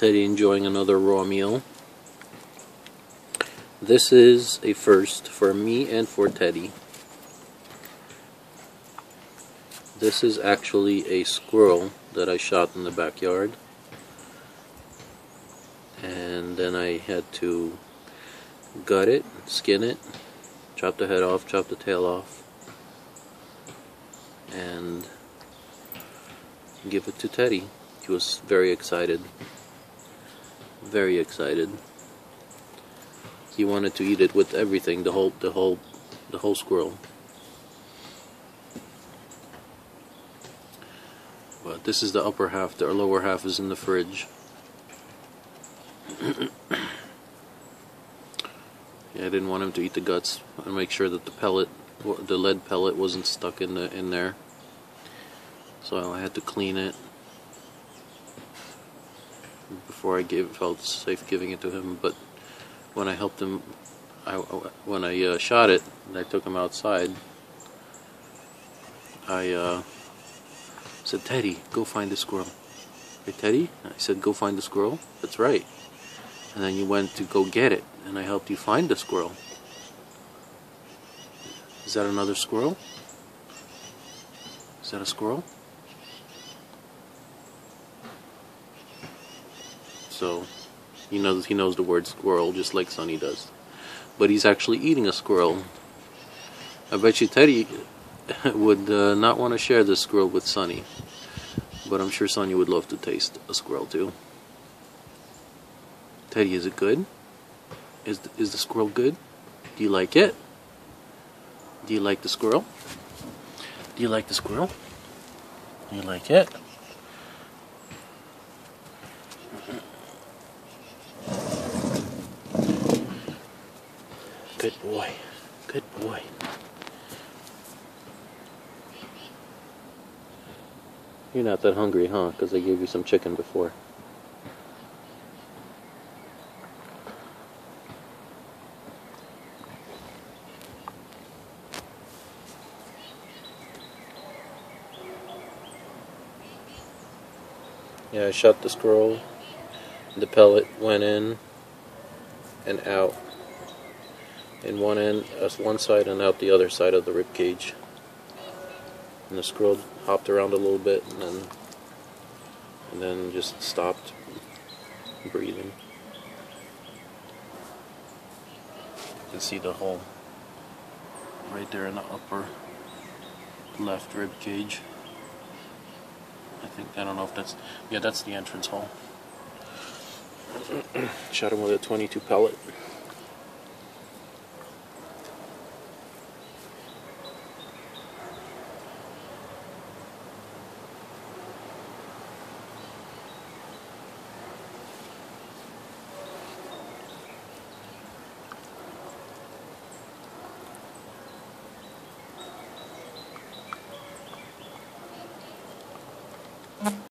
Teddy enjoying another raw meal. This is a first for me and for Teddy. This is actually a squirrel that I shot in the backyard. And then I had to gut it, skin it, chop the head off, chop the tail off, and give it to Teddy. He was very excited. Very excited. He wanted to eat it with everything, the whole squirrel. But this is the upper half. The lower half is in the fridge. Yeah, I didn't want him to eat the guts. And make sure that the lead pellet wasn't stuck in there. So I had to clean it before I felt safe giving it to him. But when I helped him, when I shot it and I took him outside, I said, "Teddy, go find the squirrel." "Hey, Teddy," I said, "go find the squirrel." "That's right." And then you went to go get it, and I helped you find the squirrel. Is that another squirrel? Is that a squirrel? So he knows the word squirrel just like Sonny does. But he's actually eating a squirrel. I bet you Teddy would not want to share this squirrel with Sonny. But I'm sure Sonny would love to taste a squirrel too. Teddy, is it good? Is the squirrel good? Do you like it? Do you like the squirrel? Do you like the squirrel? Do you like it? Good boy. Good boy. You're not that hungry, huh? Because I gave you some chicken before. Yeah, I shot the squirrel. The pellet went in and out. In one side and out the other side of the rib cage. And the squirrel hopped around a little bit and then just stopped breathing. You can see the hole right there in the upper left rib cage. I don't know if that's, yeah, that's the entrance hole. Shot him with a 22 pellet.